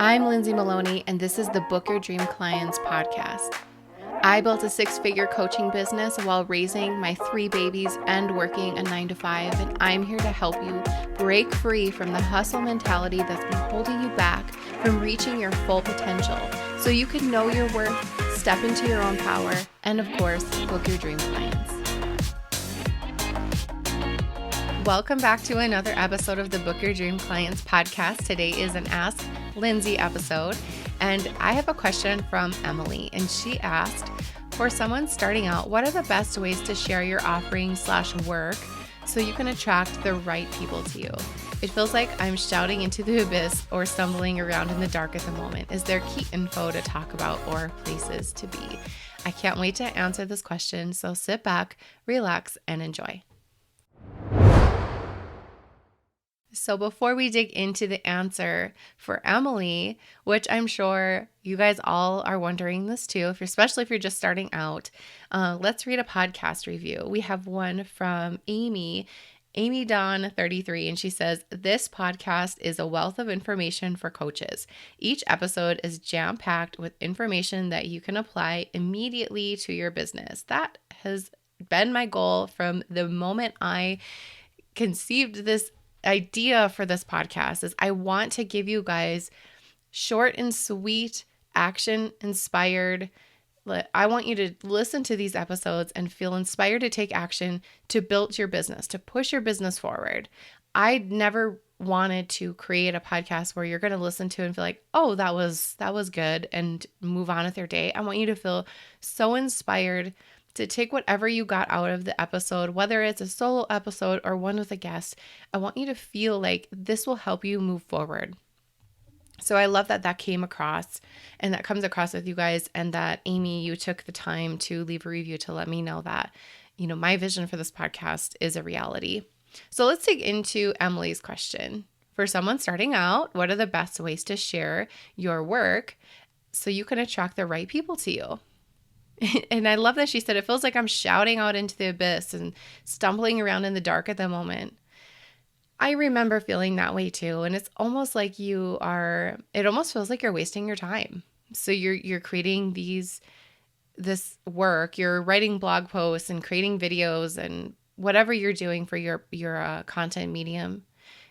I'm Lindsay Maloney, and this is the Book Your Dream Clients podcast. I built a 6-figure coaching business while raising my 3 babies and working a 9-to-5, and I'm here to help you break free from the hustle mentality that's been holding you back from reaching your full potential so you can know your worth, step into your own power, and of course, book your dream clients. Welcome back to another episode of the Book Your Dream Clients podcast. Today is an Ask Lindsay episode, and I have a question from Emily, and she asked, for someone starting out, what are the best ways to share your offering/work so you can attract the right people to you? It feels like I'm shouting into the abyss or stumbling around in the dark at the moment. Is there key info to talk about or places to be? I can't wait to answer this question, so sit back, relax, and enjoy. So before we dig into the answer for Emily, which I'm sure you guys all are wondering this too, especially if you're just starting out, let's read a podcast review. We have one from Amy Dawn 33, and she says, this podcast is a wealth of information for coaches. Each episode is jam-packed with information that you can apply immediately to your business. That has been my goal from the moment I conceived this idea for this podcast. Is I want to give you guys short and sweet, action inspired. I want you to listen to these episodes and feel inspired to take action to build your business, to push your business forward. I never wanted to create a podcast where you're going to listen to and feel like, oh, that was good, and move on with your day. I want you to feel so inspired to take whatever you got out of the episode, whether it's a solo episode or one with a guest. I want you to feel like this will help you move forward. So I love that came across and that comes across with you guys, and that Amy, you took the time to leave a review to let me know that, my vision for this podcast is a reality. So let's dig into Emily's question. For someone starting out, what are the best ways to share your work so you can attract the right people to you? And I love that she said, it feels like I'm shouting out into the abyss and stumbling around in the dark at the moment. I remember feeling that way too. And it's almost like it almost feels like you're wasting your time. So you're creating this work, you're writing blog posts and creating videos and whatever you're doing for your content medium.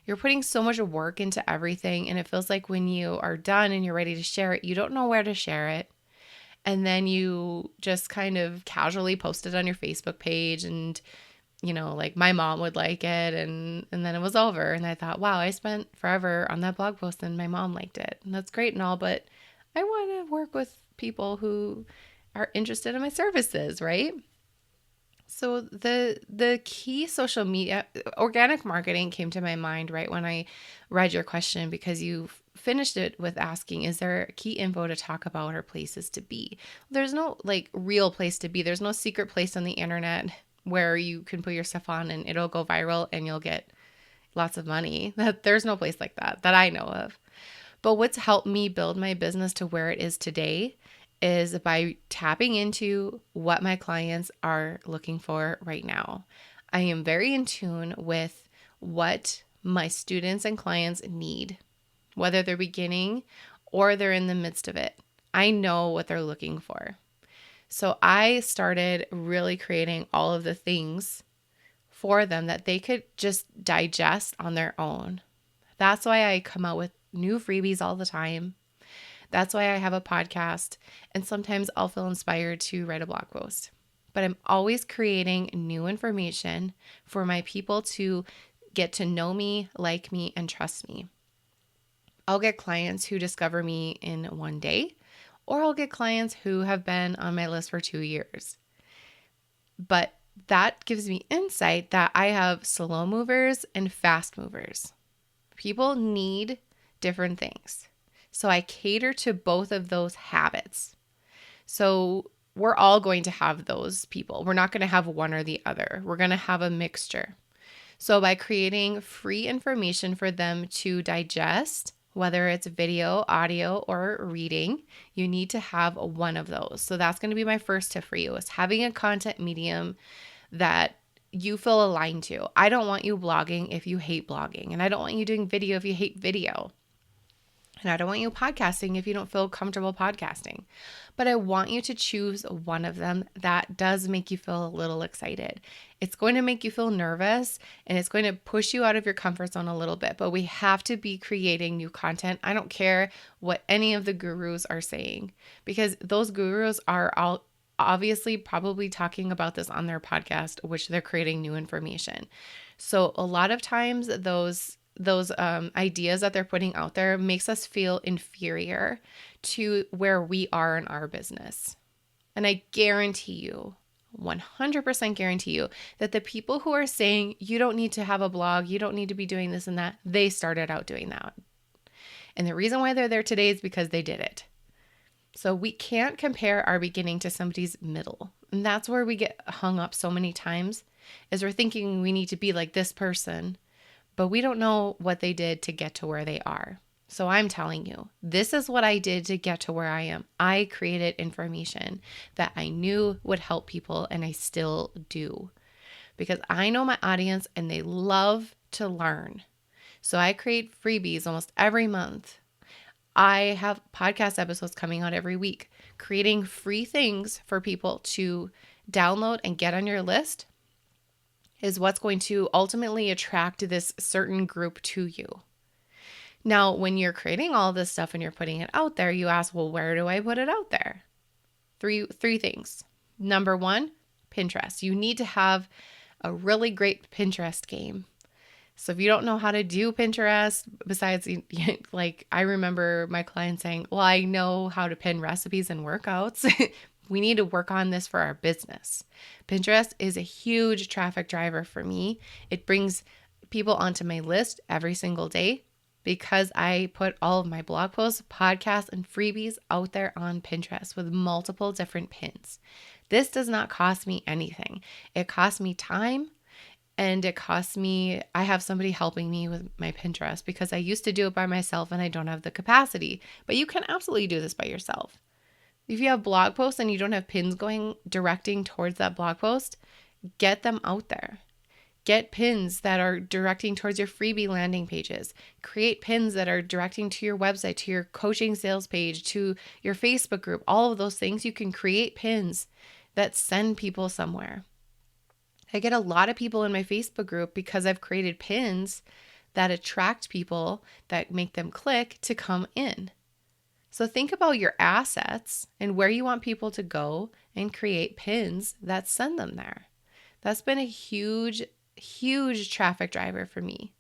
You're putting so much work into everything. And it feels like when you are done and you're ready to share it, you don't know where to share it. And then you just kind of casually post it on your Facebook page, and, like my mom would like it, and then it was over. And I thought, wow, I spent forever on that blog post and my mom liked it. And that's great and all, but I want to work with people who are interested in my services, right? So the key social media, organic marketing came to my mind right when I read your question, because you finished it with asking, is there key info to talk about or places to be? There's no real place to be. There's no secret place on the internet where you can put your stuff on and it'll go viral and you'll get lots of money. There's no place like that I know of. But what's helped me build my business to where it is today is by tapping into what my clients are looking for right now. I am very in tune with what my students and clients need, whether they're beginning or they're in the midst of it. I know what they're looking for. So I started really creating all of the things for them that they could just digest on their own. That's why I come out with new freebies all the time. That's why I have a podcast, and sometimes I'll feel inspired to write a blog post. But I'm always creating new information for my people to get to know me, like me, and trust me. I'll get clients who discover me in one day, or I'll get clients who have been on my list for 2 years. But that gives me insight that I have slow movers and fast movers. People need different things. So I cater to both of those habits. So we're all going to have those people. We're not going to have one or the other. We're going to have a mixture. So by creating free information for them to digest, whether it's video, audio, or reading, you need to have one of those. So that's going to be my first tip for you, is having a content medium that you feel aligned to. I don't want you blogging if you hate blogging, and I don't want you doing video if you hate video. And I don't want you podcasting if you don't feel comfortable podcasting. But I want you to choose one of them that does make you feel a little excited. It's going to make you feel nervous and it's going to push you out of your comfort zone a little bit. But we have to be creating new content. I don't care what any of the gurus are saying, because those gurus are all obviously probably talking about this on their podcast, which they're creating new information. So a lot of times those ideas that they're putting out there makes us feel inferior to where we are in our business. And I guarantee you, 100% guarantee you, that the people who are saying you don't need to have a blog, you don't need to be doing this and that, they started out doing that. And the reason why they're there today is because they did it. So we can't compare our beginning to somebody's middle. And that's where we get hung up so many times, is we're thinking we need to be like this person, but we don't know what they did to get to where they are. So I'm telling you, this is what I did to get to where I am. I created information that I knew would help people, and I still do, because I know my audience and they love to learn. So I create freebies almost every month. I have podcast episodes coming out every week, creating free things for people to download and get on your list is what's going to ultimately attract this certain group to you. Now, when you're creating all this stuff and you're putting it out there, you ask, well, where do I put it out there? Three things. Number one, Pinterest. You need to have a really great Pinterest game. So if you don't know how to do Pinterest, besides, like, I remember my client saying, well, I know how to pin recipes and workouts. We need to work on this for our business. Pinterest is a huge traffic driver for me. It brings people onto my list every single day because I put all of my blog posts, podcasts, and freebies out there on Pinterest with multiple different pins. This does not cost me anything. It costs me time, and it costs me, I have somebody helping me with my Pinterest because I used to do it by myself and I don't have the capacity. But you can absolutely do this by yourself. If you have blog posts and you don't have pins directing towards that blog post, get them out there. Get pins that are directing towards your freebie landing pages. Create pins that are directing to your website, to your coaching sales page, to your Facebook group. All of those things, you can create pins that send people somewhere. I get a lot of people in my Facebook group because I've created pins that attract people, that make them click to come in. So think about your assets and where you want people to go and create pins that send them there. That's been a huge, huge traffic driver for me.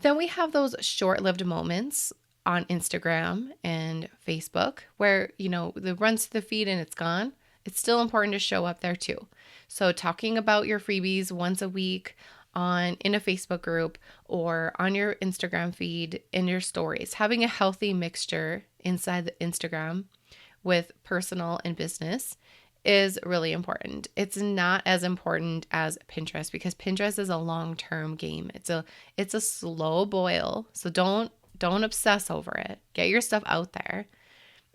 Then we have those short-lived moments on Instagram and Facebook where, it runs to the feed and it's gone. It's still important to show up there too. So talking about your freebies once a week in a Facebook group or on your Instagram feed, in your stories, having a healthy mixture inside the Instagram with personal and business is really important. It's not as important as Pinterest because Pinterest is a long-term game. It's a slow boil. So don't obsess over it. Get your stuff out there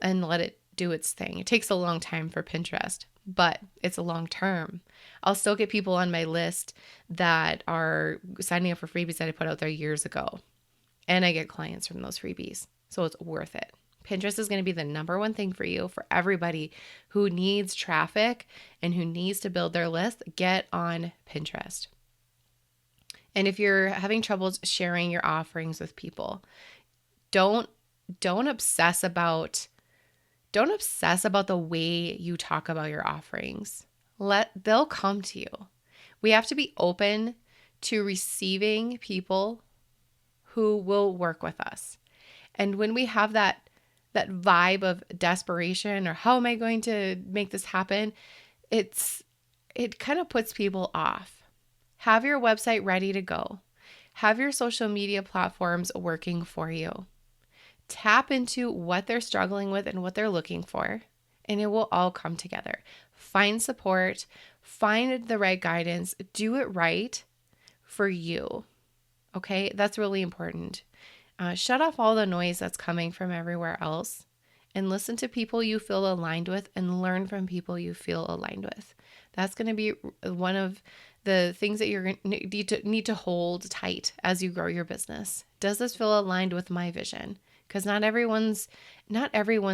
and let it do its thing. It takes a long time for Pinterest, but it's a long term. I'll still get people on my list that are signing up for freebies that I put out there years ago. And I get clients from those freebies. So it's worth it. Pinterest is going to be the number one thing for you, for everybody who needs traffic and who needs to build their list. Get on Pinterest. And if you're having troubles sharing your offerings with people, don't obsess about the way you talk about your offerings. They'll come to you. We have to be open to receiving people who will work with us. And when we have that vibe of desperation or how am I going to make this happen, it kind of puts people off. Have your website ready to go. Have your social media platforms working for you. Tap into what they're struggling with and what they're looking for, and it will all come together. Find support, find the right guidance, do it right for you. Okay, that's really important. Shut off all the noise that's coming from everywhere else and listen to people you feel aligned with and learn from people you feel aligned with. That's going to be one of the things that you're going to need to hold tight as you grow your business. Does this feel aligned with my vision? because not everyone's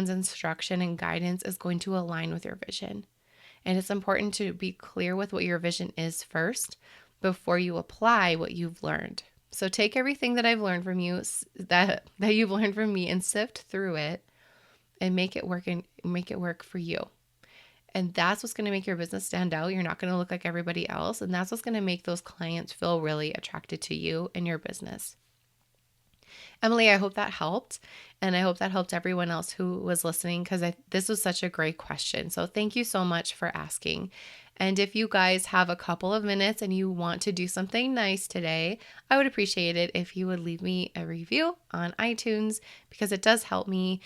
instruction and guidance is going to align with your vision. And it's important to be clear with what your vision is first before you apply what you've learned. So take everything that I've learned from you, that you've learned from me, and sift through it and make it work for you. And that's what's going to make your business stand out. You're not going to look like everybody else. And that's what's going to make those clients feel really attracted to you and your business. Emily, I hope that helped. And I hope that helped everyone else who was listening, because this was such a great question. So thank you so much for asking. And if you guys have a couple of minutes and you want to do something nice today, I would appreciate it if you would leave me a review on iTunes, because it does help me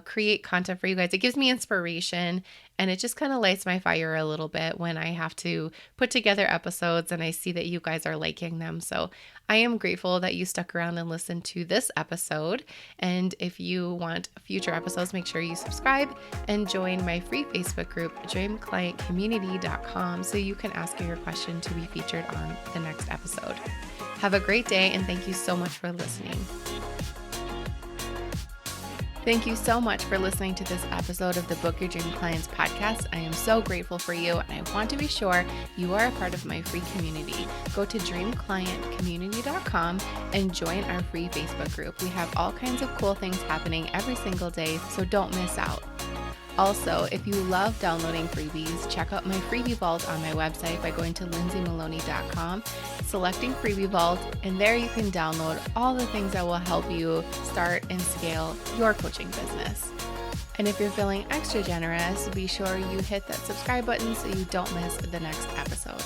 create content for you guys. It gives me inspiration, and it just kind of lights my fire a little bit when I have to put together episodes and I see that you guys are liking them. So I am grateful that you stuck around and listened to this episode. And if you want future episodes, make sure you subscribe and join my free Facebook group, dreamclientcommunity.com, so you can ask your question to be featured on the next episode. Have a great day, and thank you so much for listening. Thank you so much for listening to this episode of the Book Your Dream Clients podcast. I am so grateful for you, and I want to be sure you are a part of my free community. Go to dreamclientcommunity.com and join our free Facebook group. We have all kinds of cool things happening every single day, so don't miss out. Also, if you love downloading freebies, check out my Freebie Vault on my website by going to lindsaymaloney.com, selecting Freebie Vault, and there you can download all the things that will help you start and scale your coaching business. And if you're feeling extra generous, be sure you hit that subscribe button so you don't miss the next episode.